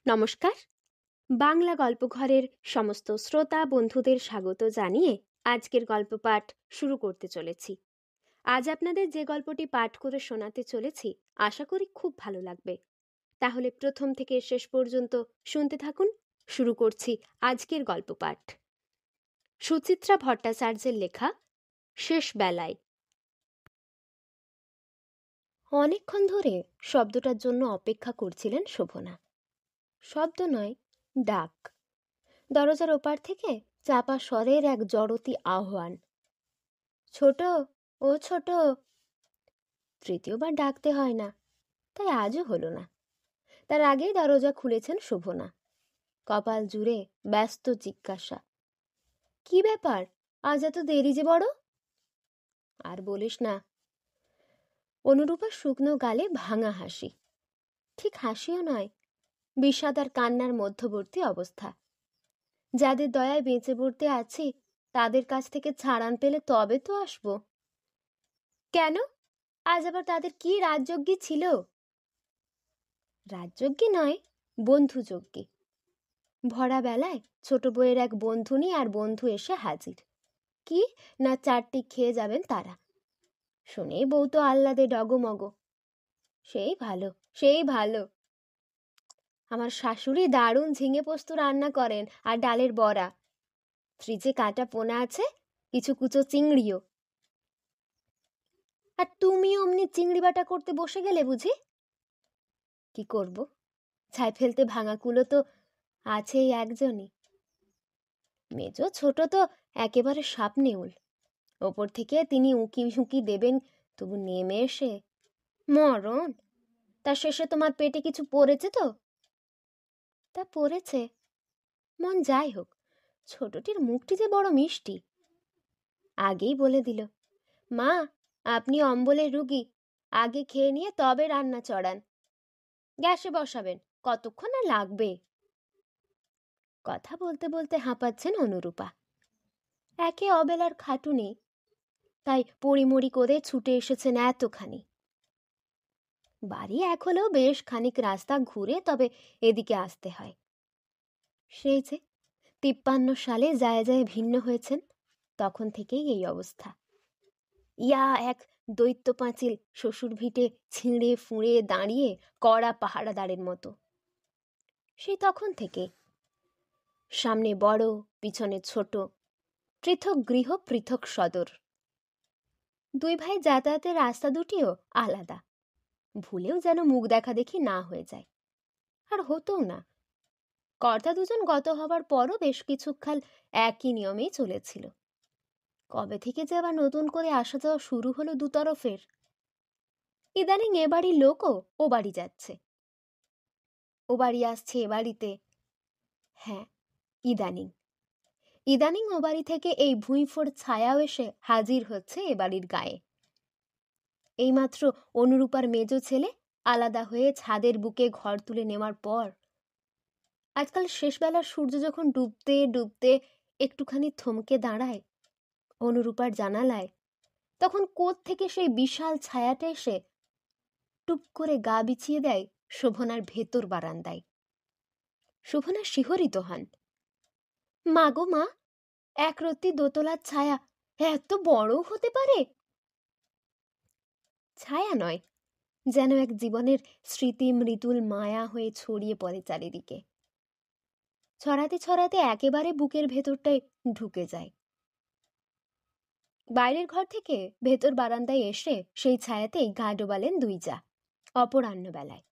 নমস্কার। বাংলা গল্পঘরের সমস্ত শ্রোতা বন্ধুদের স্বাগত জানিয়ে আজকের গল্প পাঠ শুরু করতে চলেছি। আজ আপনাদের যে গল্পটি পাঠ করে শোনাতে চলেছি আশা করি খুব ভালো লাগবে। তাহলে প্রথম থেকে শেষ পর্যন্ত শুনতে থাকুন। শুরু করছি আজকের গল্প পাঠ। সুচিত্রা ভট্টাচার্যের লেখা শেষ বেলায়। অনেকক্ষণ ধরে শব্দটার জন্য অপেক্ষা করছিলেন শোভনা। শব্দ নয়, ডাক। দরজার ওপার থেকে চাপা স্বরের এক জড়তি আহ্বান, ছোট, ও ছোট। তৃতীয়বার ডাকতে হয় না, তাই আজও হলো না। তার আগেই দরজা খুলেছেন শোভনা। কপাল জুড়ে ব্যস্ত জিজ্ঞাসা, কি ব্যাপার, আজ এত দেরি যে বড়? আর বলিস না। অনুরূপা শুকনো গালে ভাঙা হাসি, ঠিক হাসিও নয়, বিষাদ আর কান্নার মধ্যবর্তী অবস্থা। যাদের দয়ায় বেঁচে পড়তে আছি তাদের কাছ থেকে ছাড়ান পেলে তবে তো আসবো। কেন, আজ আবার তাদের কি রাজযজ্ঞী ছিল? রাজযজ্ঞী নয়, বন্ধুযজ্ঞী। ভরা বেলায় ছোট বউয়ের এক বন্ধুনি আর বন্ধু এসে হাজির। কি না চারটি খেয়ে যাবেন তারা। শুনেই বউ তো আহ্লাদে ডগমগ। সেই ভালো, সেই ভালো। আমার শাশুড়ি দারুণ ঝিঙে পোস্ত রান্না করেন আর ডালের বড়া। ফ্রিজে কাটা পোনা আছে, কিছু কুচো চিংড়িও। আর তুমি অমনি চিংড়ি বাটা করতে বসে গেলে বুঝি? কি করব, ছাই ফেলতে ভাঙা কুলো তো আছেই একজনই। মেজ ছোট তো একেবারে সাপ নেউল। ওপর থেকে তিনি উঁকি ঝুঁকি দেবেন, তবু নেমে এসে মরণ। তার শেষে তোমার পেটে কিছু পড়েছে তো? তা পড়েছে, মন যাই হোক, ছোটটির মুখটি যে বড় মিষ্টি। আগেই বলে দিল, মা আপনি অম্বলের রুগী, আগে খেয়ে নিয়ে তবে রান্না চড়ান। গ্যাসে বসাবেন, কতক্ষণ আর লাগবে? কথা বলতে বলতে হাঁপাচ্ছেন অনুরূপা। একে অবেলার খাটুনি, তাই পড়িমড়ি করে ছুটে এসেছেন এতখানি। বাড়ি এক হলেও বেশ খানিক রাস্তা ঘুরে তবে এদিকে আসতে হয়। সেই যে 53 সালে যায় যায় ভিন্ন হয়েছেন, তখন থেকেই এই অবস্থা। ইয়া এক দৈত্য পাঁচিল শ্বশুর ভিটে ছিঁড়ে ফুঁড়ে দাঁড়িয়ে কড়া পাহারাদারের মতো। সেই তখন থেকে সামনে বড়, পিছনে ছোট, পৃথক গৃহ পৃথক সদর। দুই ভাই যাতায়াতের রাস্তা দুটিও আলাদা। ভুলেও যেন মুখ দেখা দেখি না হয়ে যায়, আর হতোও না। কর্তা দুজন গত হবার পরও বেশ কিছুকাল একই নিয়মেই চলেছিল। কবে থেকে যে আবার নতুন করে আসা যাওয়া শুরু হলো দুতরফের। ইদানিং এ বাড়ির লোকও ও বাড়ি যাচ্ছে, ও বাড়ি আসছে এ বাড়িতে। হ্যাঁ, ইদানিং ইদানিং ও বাড়ি থেকে এই ভুঁইফোড় ছায়াও এসে হাজির হচ্ছে এ বাড়ির গায়ে। এইমাত্র অনুরূপার মেজ ছেলে আলাদা হয়ে ছাদের বুকে ঘর তুলে নেওয়ার পর আজকাল শেষবেলার সূর্য যখন ডুবতে ডুবতে একটুখানি থমকে দাঁড়ায় অনুরূপার জানালায়, তখন কোথ থেকে সেই বিশাল ছায়াটা এসে টুপ করে গা বিছিয়ে দেয় শোভনার ভেতর বারান্দায়। শোভনা শিহরিত হন। মা গো মা, একরত্তি দোতলার ছায়া এত বড় হতে পারে? ছায়া নয়, যেন এক জীবনের স্মৃতি মৃদুল মায়া হয়ে ছড়িয়ে পড়ে চারিদিকে। ছড়াতে ছড়াতে একেবারে বুকের ভেতরটায় ঢুকে যায়। বাইরের ঘর থেকে ভেতর বারান্দায় এসে সেই ছায়াতেই গা ডোবালেন দুই যা অপরাহ্ন বেলায়।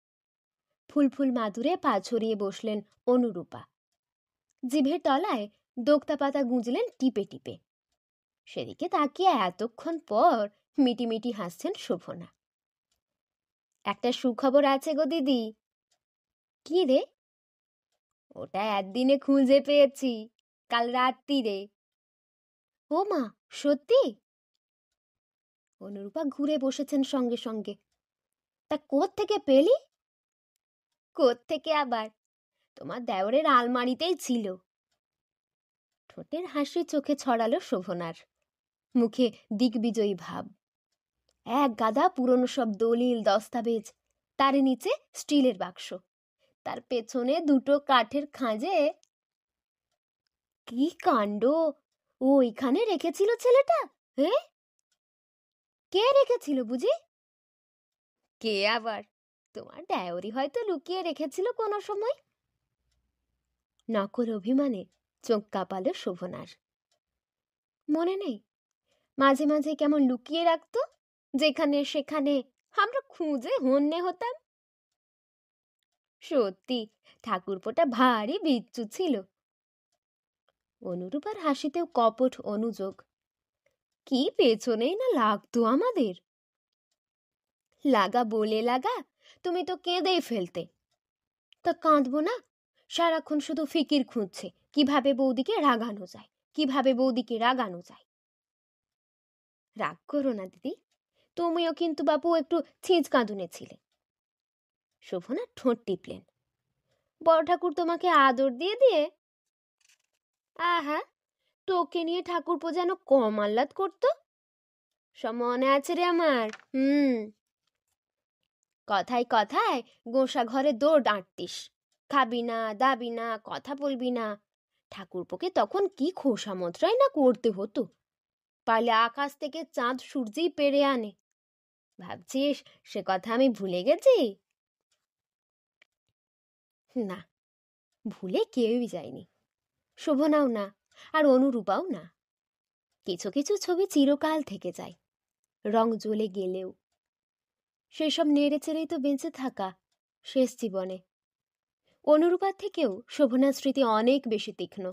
ফুল ফুল মাদুরে পা ছড়িয়ে বসলেন অনুরূপা। জিভের তলায় দোক্তা পাতা গুঁজলেন টিপে টিপে। সেদিকে তাকিয়ে এতক্ষণ পর মিটিমিটি হাসছেন শোভনা। একটা সুখবর আছে গো দিদি। কি রে? ওটা একদিনে খুঁজে পেয়েছি, কাল রাত্রিরে। ও মা, সত্যি? অনুরূপা ঘুরে বসেছেন সঙ্গে সঙ্গে। তা কোত্থেকে পেলি? কোত্থেকে আবার, তোমার দেওরের আলমারিতেই ছিল। ঠোঁটের হাসি চোখে ছড়ালো শোভনার, মুখে দিগ্বিজয়ী ভাব। এক গাদা পুরনো সব দলিল দস্তাবেজ, তার নিচে স্টিলের বাক্স, তার পেছনে দুটো কাঠের খাঁজে। কি কাণ্ড! ও এখানে রেখেছিল ছেলেটা? হ্যাঁ, কে রেখেছিল বুঝি? কে আবার? তোমার ডায়েরি হয়তো লুকিয়ে রেখেছিল কোনো সময়। নকল অভিমানে চোখ কাঁপালো শোভনার। মনে নেই মাঝে মাঝে কেমন লুকিয়ে রাখতো, যেখানে সেখানে আমরা খুঁজে হন্যে হতাম। সত্যি ঠাকুরপোটা ভারী বিচ্ছু ছিল। অনুরূপার হাসিতেও কপট অনুযোগ। কি পেছনেই না লাগতো আমাদের। লাগা বলে লাগা, তুমি তো কেঁদেই ফেলতে। তা কাঁদবো না? সারাক্ষণ শুধু ফিকির খুঁজছে কিভাবে বৌদিকে রাগানো যায়, কিভাবে বৌদিকে রাগানো যায়। রাগ করো না দিদি, তুমিও কিন্তু বাপু একটু ছিঁচ কাঁদুনে ছিলে। শোভনা ঠোঁট টিপলেন। বড় ঠাকুর তোমাকে আদর দিয়ে দিয়ে? আহা, তোকে নিয়ে ঠাকুরপো যেন কম আহ্লাদ করতো। সব মনে আছে রে আমার। কথায় কথায় গোঁসা ঘরে দৌড় ডাঁটতিস, খাবি না দাবি না কথা বলবি না। ঠাকুরপোকে তখন কি খোসামতরাই না করতে হতো। পারলে আকাশ থেকে চাঁদ সূর্যই পেরে আনে। ভাবছিস সে কথা আমি ভুলে গেছি? না, ভুলে কেউই যায়নি। শোভনাও না, আর অনুরূপাও না। কিছু কিছু ছবি চিরকাল থেকে যায়, রং জ্বলে গেলেও। সেসব নেড়ে চেড়েই তো বেঁচে থাকা শেষ জীবনে। অনুরূপার থেকেও শোভনার স্মৃতি অনেক বেশি তীক্ষ্ণ।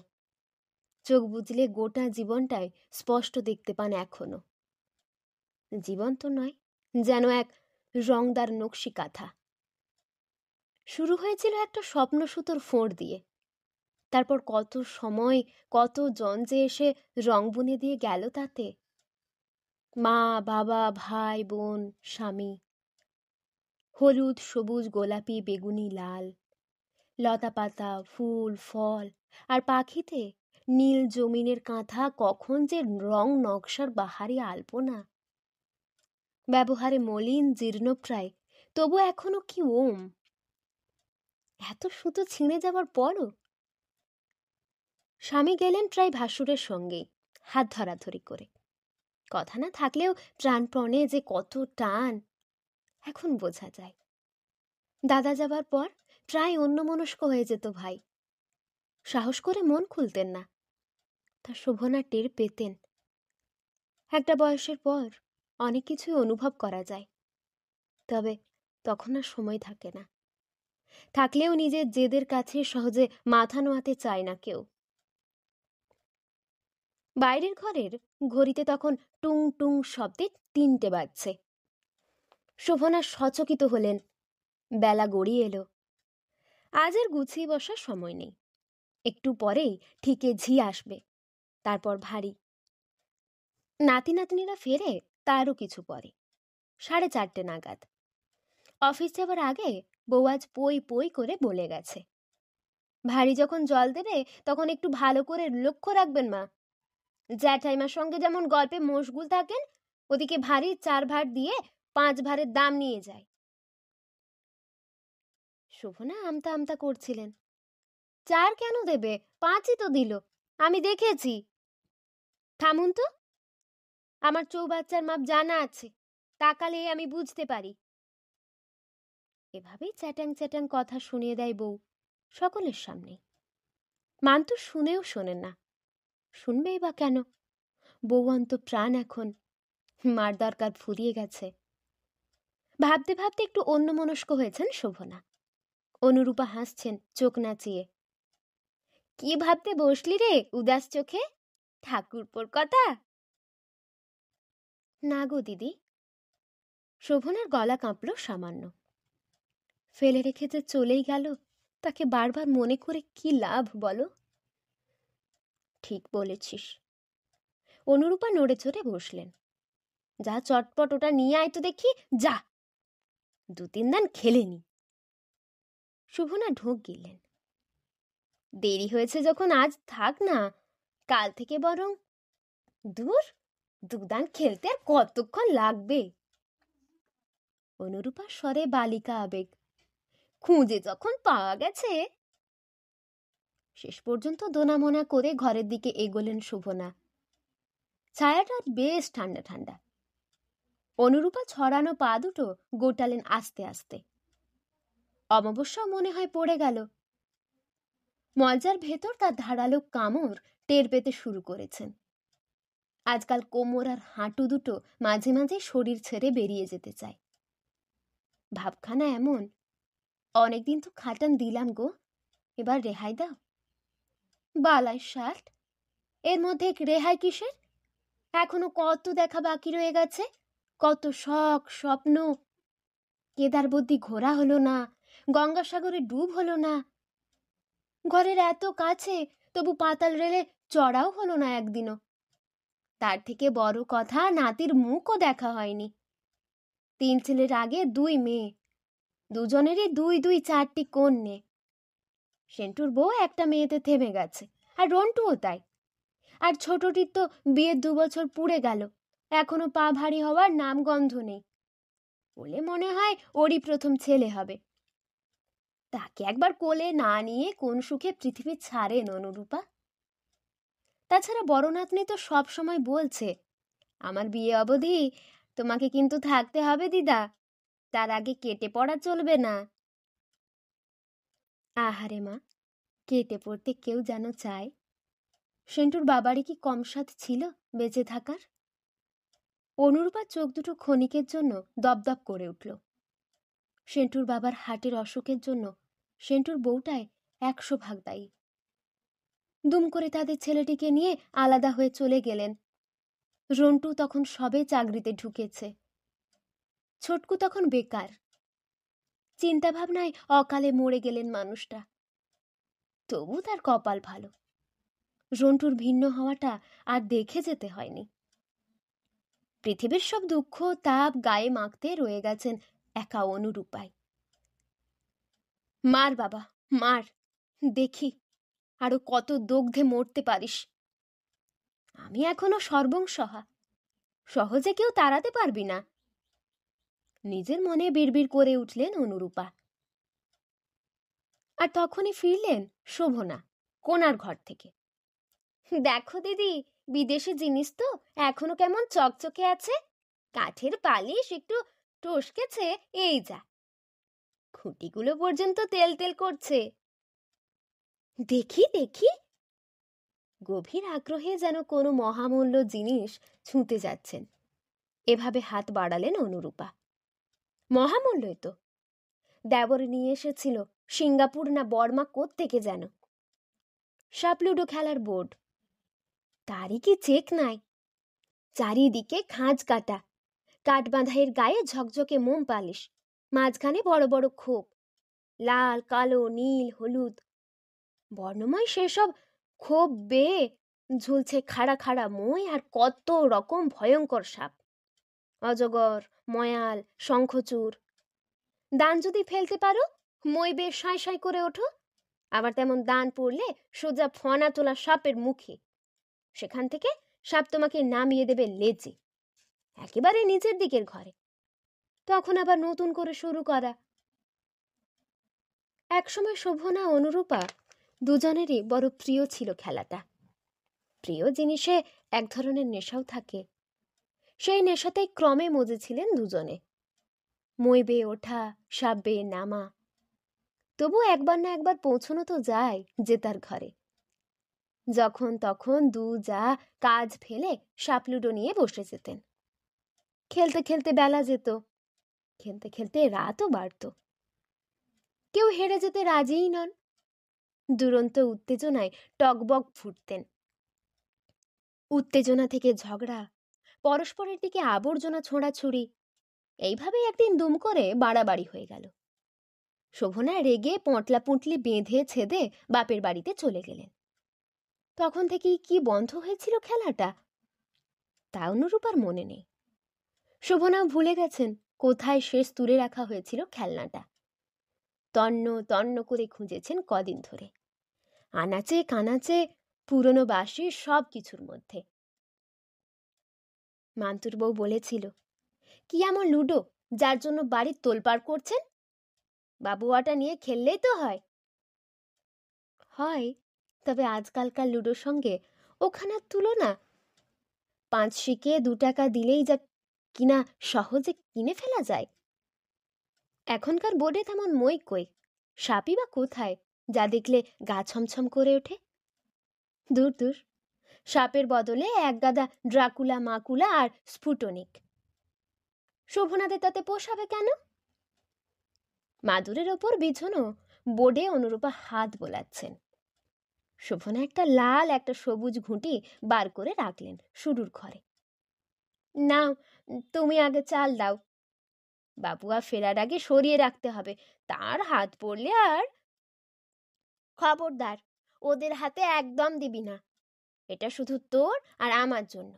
চোখ বুজলে গোটা জীবনটাই স্পষ্ট দেখতে পান এখনো। জীবন তো নয়, যেন এক রংদার নকশি কাঁথা। শুরু হয়েছিল একটা স্বপ্ন সুতোর ফোঁড় দিয়ে, তারপর কত সময় কত জন যে এসে রং বুনে দিয়ে গেল তাতে। মা বাবা ভাই বোন স্বামী, হলুদ সবুজ গোলাপি বেগুনি লাল, লতা পাতা ফুল ফল আর পাখিতে নীল জমিনের কাঁথা কখন যে রং নকশার বাহারি আলপনা। ব্যবহারে মলিন জীর্ণপ্রায়, তবু এখনো কি ওম। এত সুতো ছিঁড়ে যাবার পরও স্বামী গেলেন প্রায় ভাসুরের সঙ্গেই, হাত ধরাধরি করে। কথা না থাকলেও প্রাণপণে যে কত টান এখন বোঝা যায়। দাদা যাবার পর প্রায় অন্যমনস্ক হয়ে যেত ভাই। সাহস করে মন খুলতেন না। তা শোভনা টের পেতেন। একটা বয়সের পর অনেক কিছুই অনুভব করা যায়, তবে তখন আর সময় থাকে না। থাকলেও নিজের জেদের কাছে সহজে মাথা নোয়াতে চায় না কেউ। বাইরের ঘরের ঘড়িতে তখন টুং টুং শব্দে 3টে বাজছে। শোভনা সচকিত হলেন। বেলা গড়িয়ে এলো। আজ আর গুছিয়ে বসার সময় নেই। একটু পরেই ঠিকে ঝি আসবে, তারপর ভারী। নাতি নাতনিরা ফেরে তারও কিছু পরে, 4:30 নাগাদ। অফিস যাবার আগে বউ আজ পই পই করে বলে গেছে, ভারী যখন জল দেবে তখন একটু ভালো করে লক্ষ্য রাখবেন মা। জ্যাঠাইমার সঙ্গে যেমন গল্পে মশগুল থাকেন, ওদিকে ভারী 4 ভার দিয়ে 5 ভারের দাম নিয়ে যায়। শোভনা আমতা আমতা করছিলেন। 4 কেন দেবে, 5ই তো দিল, আমি দেখেছি। থামুন তো, আমার চৌবাচ্চার মাপ জানা আছে, তাকালে আমি বুঝতে পারি। এভাবেই চ্যাটাং চ্যাটাং কথা শুনিয়ে দেয় বউ সকলের সামনে। মান্তু শুনেও শোনেন না, শুনবেই বা কেন? বউ অন্ত প্রাণ এখন, মার দরকার ফুরিয়ে গেছে। ভাবতে ভাবতে একটু অন্যমনস্ক হয়েছেন শোভনা। অনুরূপা হাসছেন চোখ নাচিয়ে। কি ভাবতে বসলি রে উদাস চোখে, ঠাকুরপোর কথা? না গো দিদি। শোভনার গলা কাঁপল সামান্য। ফেলে রেখে যে চলেই গেল, তাকে বারবার মনে করে কি লাভ বলো? ঠিক বলেছিস। অনুরূপা নড়ে চড়ে বসলেন। যা চটপট ওটা নিয়ে আয় তো দেখি, যা, 2-3 দান খেলে নি। শোভনা ঢোক গিললেন। দেরি হয়েছে যখন আজ থাক না, কাল থেকে বরং। দূর, 2 দান খেলতে আর কতক্ষণ লাগবে? অনুরূপার স্বরে বালিকা আবেগ। খুঁজে যখন পাওয়া গেছে। শেষ পর্যন্ত দোনামোনা করে ঘরের দিকে এগোলেন শোভনা। ছায়াটা বেশ ঠান্ডা ঠান্ডা। অনুরূপা ছড়ানো পা দুটো গোটালেন আস্তে আস্তে। অমাবস্যা মনে হয় পড়ে গেল। মলজার ভেতর তার ধারালো কামড় টের পেতে শুরু করেছেন। আজকাল কোমর আর হাঁটু দুটো মাঝে মাঝে শরীর ছেড়ে বেরিয়ে যেতে চায়। ভাবখানা এমন, অনেকদিন তো খাটান দিলাম গো, এবার রেহাই দাও। বালাই শার্ট, এর মধ্যে রেহাই কিসের? এখনো কত দেখা বাকি রয়ে গেছে, কত শখ স্বপ্ন। কেদারবতী ঘোরা হলো না, গঙ্গাসাগরে ডুব হলো না। ঘরের এত কাছে, তবু পাতাল রেলে চড়াও হলো না একদিনও। তার থেকে বড় কথা, নাতির মুখও দেখা হয়নি। 3 ছেলের আগে 2 মেয়ে, দুজনেরই 2 4টি কন্যে। সেন্টুর বউ একটা মেয়েতে থেমে গেছে, আর রন্টুও তাই। আর ছোটটির তো বিয়ের 2 বছর পুড়ে গেল, এখনো পা ভারী হওয়ার নামগন্ধ নেই। বলে মনে হয় ওরই প্রথম ছেলে হবে। তাকে একবার কোলে না নিয়ে কোন সুখে পৃথিবী ছাড়েন অনুরূপা। তাছাড়া বড় নাতনি তো সব সময় বলছে, আমার বিয়ে অবধি তোমাকে কিন্তু থাকতে হবে দিদা, তার আগে কেটে পড়া চলবে না। আহারে মা, কেটে পড়তে কেউ যেন চায়। সেন্টুর বাবারই কি কম সাধ ছিল বেঁচে থাকার? অনুরূপার চোখ দুটো ক্ষণিকের জন্য দপদপ করে উঠল। সেন্টুর বাবার হার্টের অসুখের জন্য সেন্টুর বউটায় 100 ভাগ দায়ী। দুম করে তাদের ছেলেটিকে নিয়ে আলাদা হয়ে চলে গেলেন। রন্টু তখন সবে চাকরিতে ঢুকেছে, ছোটকু তখন বেকার। চিন্তা ভাবনায় অকালে মরে গেলেন মানুষটা। তবু তার কপাল ভালো, রন্টুর ভিন্ন হওয়াটা আর দেখে যেতে হয়নি। পৃথিবীর সব দুঃখ তাপ গায়ে মাখতে রয়ে গেছেন একা অনুরূপায়। মার বাবা মার, দেখি আরো কত দগ্ধে মরতে পারিস। আমি এখনো সর্বংসহা, সহজে কেউ তাড়াতে পারবি না। নিজের মনে বিড়বিড় করে উঠলেন অনুরূপা। আর তখনই ফিরলেন শোভনা কোনার ঘর থেকে। দেখো দিদি, বিদেশি জিনিস তো এখনো কেমন চকচকে আছে, কাঠের পালিশ একটু টসকেছে, এই যা, খুঁটিগুলো পর্যন্ত তেল তেল করছে। দেখি দেখি। গভীর আগ্রহে যেন কোনো মহামূল্য জিনিস ছুঁতে যাচ্ছেন, এভাবে হাত বাড়ালেন অনুরূপা। মহামূল্যই তো। দেবর নিয়ে এসেছিল সিঙ্গাপুর না বর্মা কোত্থেকে যেন। সাপলুডো খেলার বোর্ড, তারই কি চেক নাই। চারিদিকে খাঁজ কাটা, কাঠ বাঁধাইয়ের গায়ে ঝকঝকে মোম পালিশ, মাঝখানে বড় বড় খোপ, লাল কালো নীল হলুদ বর্ণময় সেসব খোপ বেয়ে ঝুলছে খাড়া খাড়া মই আর কত রকম ভয়ঙ্কর সাপ, অজগর, ময়াল, শঙ্খচূড়। দান যদি ফেলতে পারো, মই বেয়ে সাঁই সাঁই করে ওঠো। আবার তেমন দান পড়লে সোজা ফনা তোলা সাপের মুখে, সেখান থেকে সাপ তোমাকে নামিয়ে দেবে লেজে, একেবারে নিচের দিকের ঘরে। তখন আবার নতুন করে শুরু করা। একসময় শোভনা অনুরূপা দুজনেরই বড় প্রিয় ছিল খেলাটা। প্রিয় জিনিসে এক ধরনের নেশাও থাকে, সেই নেশাতেই ক্রমে মজেছিলেন দুজনে। মই বেয়ে ওঠা, সাপ বেয়ে নামা, তবু একবার না একবার পৌঁছানো তো যায় জেতার ঘরে। যখন তখন দু যা কাজ ফেলে সাপলুডো নিয়ে বসে যেতেন। খেলতে খেলতে বেলা যেত, খেলতে খেলতে রাতও বাড়ত। কেউ হেরে যেতে রাজিই নন, দুরন্ত উত্তেজনায় টকবক ফুটতেন। উত্তেজনা থেকে ঝগড়া, পরস্পরের দিকে আবর্জনা ছোঁড়াছুড়ি, এইভাবেই একদিন দুম করে বাড়াবাড়ি হয়ে গেল। শোভনা রেগে পটলা পুঁটলি বেঁধে ছেদে বাপের বাড়িতে চলে গেলেন। তখন থেকেই কি বন্ধ হয়েছিল খেলাটা, তা অনুরূপার মনে নেই। শোভনাও ভুলে গেছেন কোথায় শেষ তুলে রাখা হয়েছিল খেলনাটা। তন্ন তন্ন করে খুঁজেছেন কদিন ধরে, আনাচে কানাচে, পুরনো বাসি সব কিছুর মধ্যে। মান্তুর বউ বলেছিল, কি এমন লুডো যার জন্য বাড়ির তোলপাড় করছেন? বাবুয়াটা নিয়ে খেললেই তো হয়। হয়, তবে আজকালকার লুডোর সঙ্গে ওখানের তুলনা। 5 শিকে 2 টাকা দিলেই যা কিনা সহজে কিনে ফেলা যায়। এখনকার বোর্ডে তেমন মই কই, সাপই বা কোথায় যা দেখলে গা ছমছম করে ওঠে। দূর দূর, সাপের বদলে এক গাদা ড্রাকুলা মাকুলা আর স্ফুটনিক। শোভনাদের তাতে পোষাবে কেন? মাদুরের ওপর বিছানো বোর্ডে অনুরূপা হাত বোলাচ্ছেন। শোভনা একটা লাল একটা সবুজ ঘুঁটি বার করে রাখলেন শুরুর ঘরে। নাও, তুমি আগে চাল দাও। বাবুয়া ফেরার আগে সরিয়ে রাখতে হবে, তার হাত পড়লে আর। খবরদার, ওদের হাতে একদম দিবি না, এটা শুধু তোর আর আমার জন্য।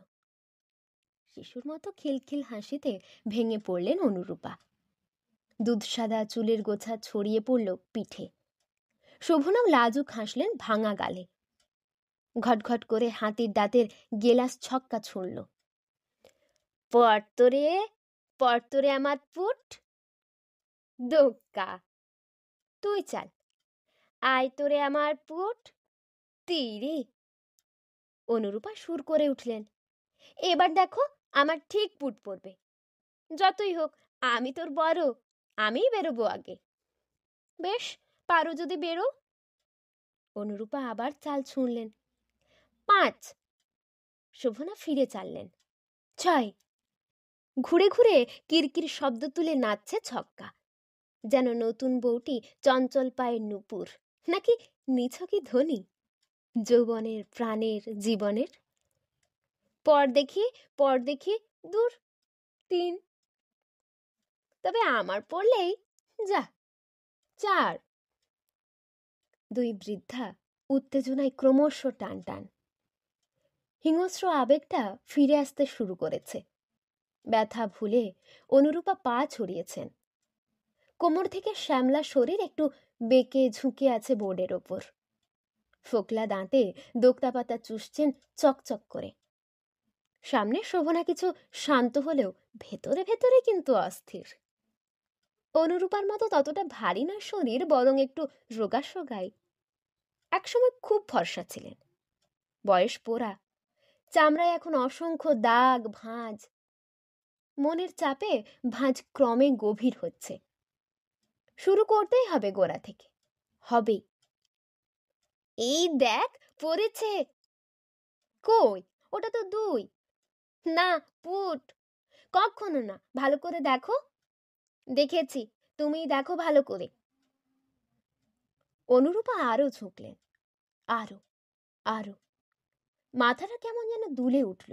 শিশুর মতো খিলখিল হাসিতে ভেঙে পড়লেন অনুরূপা। দুধসাদা চুলের গোছা ছড়িয়ে পড়ল পিঠে। শোভনাও লাজুক হাসলেন ভাঙা গালে। ঘটঘট করে হাতির দাঁতের গেলাস ছক্কা ছুঁড়ল। পড়তরে পড়তরে আমার পুট। দোক্কা, তুই চাল। আয় তোরে আমার পুট। তিরি। অনুরূপা সুর করে উঠলেন, এবার দেখো আমার ঠিক পুট পড়বে। যতই হোক আমি তোর বড়, আমিই বেরোবো আগে। বেশ, পারো যদি বেরো। অনুরূপা আবার চাল ছুঁড়লেন। 5। শোভনা ফিরে চাললেন। 6। ঘুরে ঘুরে কিরকির শব্দ তুলে নাচছে ছক্কা, যেন নতুন বউটি চঞ্চল পায়ের নূপুর, নাকি নিছকই ধ্বনি যৌবনের প্রাণের জীবনের। পর দেখি, দূর 3। তবে আমার পড়লেই যা 4। 2 বৃদ্ধা উত্তেজনায় ক্রমশ টান টান। হিংস্র আবেগটা ফিরে আসতে শুরু করেছে। ব্যথা ভুলে অনুরূপা পা ছড়িয়েছেন। কোমর থেকে শ্যামলা শরীর একটু বেঁকে ঝুঁকে আছে বোর্ডের ওপর। ফোকলা দাঁতে দোক্তা পাতা চুষছেন চকচক করে। সামনে শোভনা কিছু শান্ত হলেও ভেতরে ভেতরে কিন্তু অস্থির। অনুরূপার মতো ততটা ভারী নয় শরীর, বরং একটু রোগাসোগাই। একসময় খুব ফর্সা ছিলেন, বয়স পোড়া, চামড়ায় এখন অসংখ্য দাগ ভাঁজ। মনের চাপে ভাঁজ ক্রমে গভীর হচ্ছে। শুরু করতেই হবে গোড়া থেকে, হবেই। এই দেখ পড়েছে। কই, ওটা তো 2। না, পুট। কখনো না, ভালো করে দেখো। দেখেছি, তুমি দেখো ভালো করে। অনুরূপা আরো ঝুঁকলেন, আরো আরো। মাথাটা কেমন যেন দুলে উঠল।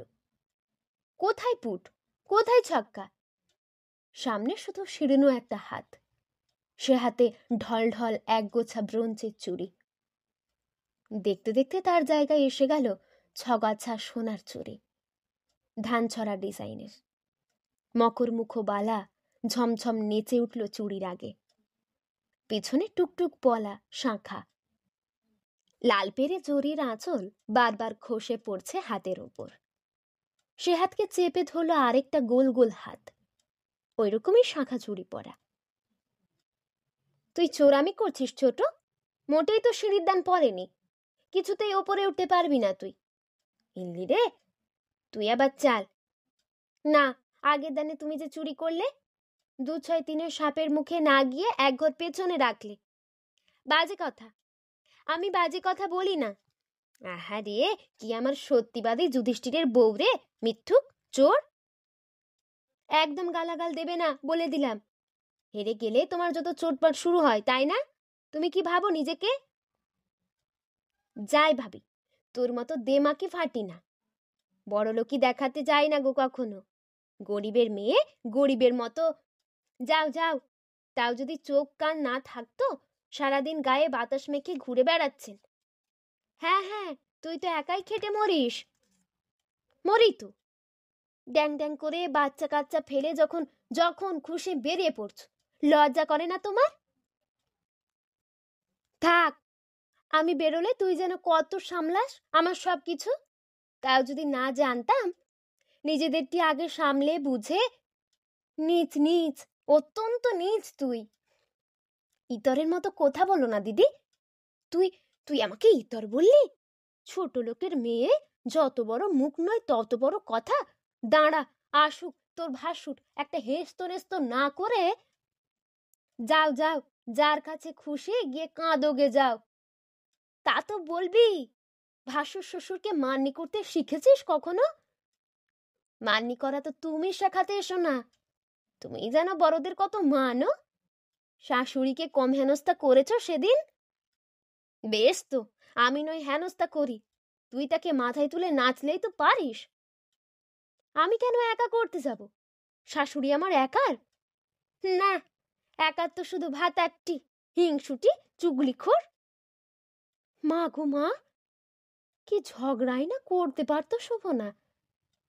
কোথায় পুট, কোথায় ছক্কা? সামনে শুধু শিরীনো একটা হাত, সে হাতে ঢল ঢল একগোছা ব্রোঞ্জের চুড়ি। দেখতে দেখতে তার জায়গায় এসে গেল 6 গাছা সোনার চুড়ি, ধান ছড়া ডিজাইনের। মকর মুখো বালা ঝমঝম নেচে উঠল চুড়ির আগে। পেছনে টুকটুক পলা শাঁখা। লাল পেরে জরির আঁচল বারবার খসে পড়ছে হাতের ওপর। সে হাতকে চেপে ধরল আরেকটা গোল গোল হাত, ওই রকমই শাঁখা চুড়ি পরা। তুই চোরামি করছিস ছোট, মোটেই তো সিঁড়ির দান পড়েনি, কিছুতেই ওপরে উঠতে পারবি না তুই। ইল্লি রে, তুই আবার চাল। না, আগের দানে তুমি যে চুরি করলে, 2-6-3 সাপের মুখে না গিয়ে এক ঘর পেছনে রাখলে। বাজে কথা। আমি বাজে কথা বলি না। আহারে, কি আমার সত্যিবাদী যুধিষ্ঠিরের বউ রে, মিথ্যুক, চোর। একদম গালাগাল দেবে না বলে দিলাম। হেরে গেলে তোমার যত চোটপাট শুরু হয়, তাই না? তুমি কি ভাবো নিজেকে? যাই ভাবি, তোর মতো দেমাকে ফাটি না, বড় লোকই দেখাতে যাই না গো কখনো। গরিবের মেয়ে গরিবের মতো। যাও যাও। তাও যদি চোখ কান না থাকতো, সারাদিন গায়ে বাতাস মেখে ঘুরে বেড়াচ্ছেন। হ্যাঁ হ্যাঁ, তুই তো একাই খেটে মরিস। মরি তো, ড্যাং ড্যাং করে বাচ্চা কাচ্চা ফেলে যখন যখন খুশি বেরিয়ে পড়ছো, লজ্জা করে না তোমার? থাক, আমি বেরোলে তুই যেন কত সামলাস আমার সব কিছু। তাও যদি না জানতাম, নিজেদেরটি আগে সামলে বুঝে। নীচ নীচ, অত্যন্ত নীচ তুই। ইতরের মতো কথা বলো না দিদি। তুই তুই আমাকে ইতর বললি? ছোট লোকের মেয়ে, যত বড় মুখ নয় তত বড় কথা। দাঁড়া, আসুক তোর ভাসুর, একটা হেস্তনেস্ত নেস্ত না করে। যাও যাও, যার কাছে খুশি গিয়ে কাঁদোগে যাও। তা তো বলবি। ভাসুর শ্বশুরকে মান্যি করতে শিখেছিস কখনো? মান্যি করা তো তুমি শেখাতে এসো না। তুমি যেন বড়দের কত মানো। শাশুড়িকে কম হেনস্থা করেছো সেদিন? বেশ তো, আমি নয় হেনস্থা করি, তুই তাকে মাথায় তুলে নাচলেই তো পারিস। আমি কেন একা করতে যাব? শাশুড়ি আমার একার? না, একার তো শুধু ভাত একটি, হিংসুটি, চুগলিখোর। মা গো মা, কি ঝগড়াই না করতে পারতো শোভনা।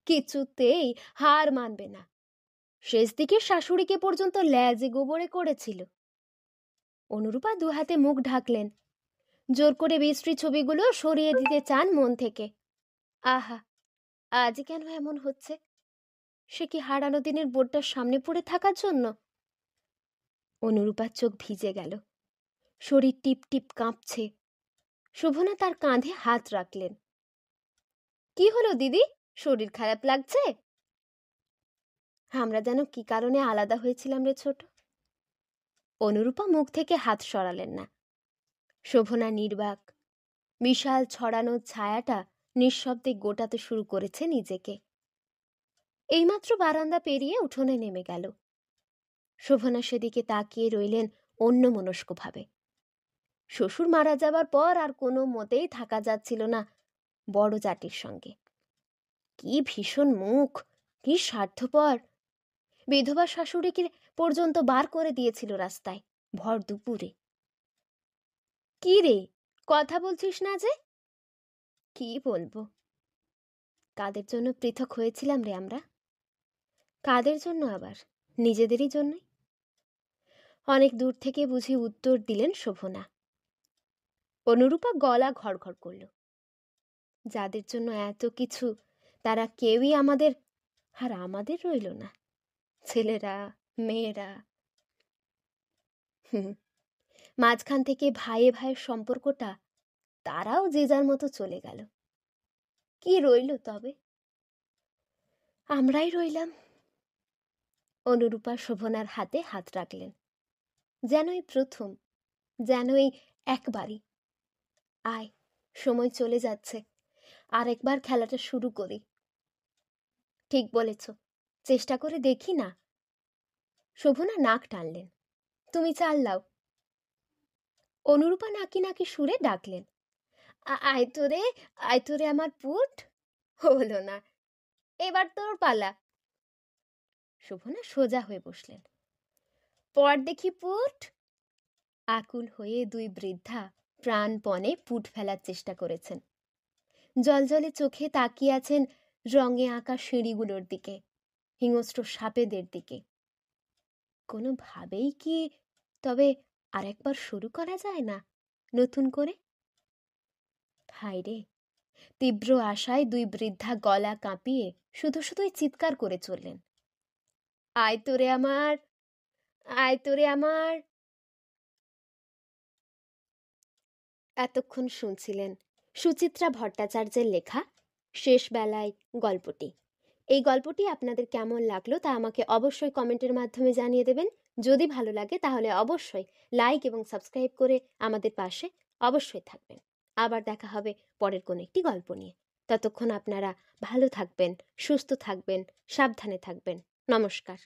কিছুতেই হার মানবে না। শেষ দিকে শাশুড়িকে পর্যন্ত ল্যাজে গোবরে করেছিল। অনুরূপা দুহাতে মুখ ঢাকলেন, জোর করে বিশ্রী ছবিগুলো সরিয়ে দিতে চান মন থেকে। আহা, আজ কেন এমন হচ্ছে? সে কি হারানো দিনের বোর্ডটার সামনে পড়ে থাকার জন্য? অনুরূপার চোখ ভিজে গেল, শরীর টিপ টিপ কাঁপছে। শোভনা তার কাঁধে হাত রাখলেন। কি হলো দিদি, শরীর খারাপ লাগছে? আমরা যেন কি কারণে আলাদা হয়েছিলাম রে ছোট। অনুরূপা মুখ থেকে হাত সরালেন না। শোভনা নির্বাক, বিশাল ছড়ানো ছায়াটা নিঃশব্দে গোটাতে শুরু করেছে নিজেকে। এইমাত্র বারান্দা পেরিয়ে উঠোনে নেমে গেল। শোভনা সেদিকে তাকিয়ে রইলেন অন্যমনস্কভাবে। শ্বশুর মারা যাবার পর আর কোনো মতেই থাকা যাচ্ছিল না বড় জাটির সঙ্গে। কি ভীষণ মুখ, কি স্বার্থপর! বিধবা শাশুড়িকে পর্যন্ত বার করে দিয়েছিল রাস্তায় ভর দুপুরে। কি রে, কথা বলছিস না যে? কি বলবো, কাদের জন্য পৃথক হয়েছিলাম রে আমরা? কাদের জন্য আবার? নিজেদেরই জন্যই। অনেক দূর থেকে বুঝি উত্তর দিলেন শোভনা। অনুরূপা গলা ঘড়ঘড় করল। যাদের জন্য এত কিছু, তারা কেউই আমাদের, আর আমাদের রইল না। ছেলেরা, মেয়েরা। মাঝখান থেকে ভাইয়ে ভাইয়ের সম্পর্কটা, তারাও যে যার মতো চলে গেল। কি রইল তবে? আমরাই রইলাম। অনুরূপা শোভনার হাতে হাত রাখলেন, যেন এই প্রথম, যেন এই একবারই। আয়, সময় চলে যাচ্ছে, আর একবার খেলাটা শুরু করি। ঠিক বলেছ, চেষ্টা করে দেখি না। শোভনা নাক টানলেন, তুমি চাল লাও। অনুরূপা নাকি নাকি সুরে ডাকলেন, আয় তোরে, আয় তোরে আমার পুট। হলো না, এবার তোর পালা। শোভনা সোজা হয়ে বসলেন। পর দেখি পুট। আকুল হয়ে দুই বৃদ্ধা প্রাণপণে পুট ফেলার চেষ্টা করেছেন। জলজলে চোখে তাকিয়ে আছেন রঙে আঁকা সিঁড়িগুলোর দিকে, হিংস্র সাপেদের দিকে। কোনোভাবেই কি তবে আরেকবার শুরু করা যায় না নতুন করে? হায়রে, তীব্র আশায় দুই বৃদ্ধা গলা কাঁপিয়ে শুধু শুধুই চিৎকার করে চললেন, আয় তোরে আমার, আয় তোরে আমার। এতক্ষণ শুনছিলেন সুচিত্রা ভট্টাচার্যের লেখা শেষ বেলায় গল্পটি। এই গল্পটি আপনাদের কেমন লাগলো তা আমাকে অবশ্যই কমেন্টের মাধ্যমে জানিয়ে দেবেন। যদি ভালো লাগে তাহলে অবশ্যই লাইক এবং সাবস্ক্রাইব করে আমাদের পাশে অবশ্যই থাকবেন। আবার দেখা হবে পরের কোনো একটি গল্প নিয়ে। ততক্ষণ আপনারা ভালো থাকবেন, সুস্থ থাকবেন, সাবধানে থাকবেন। নমস্কার।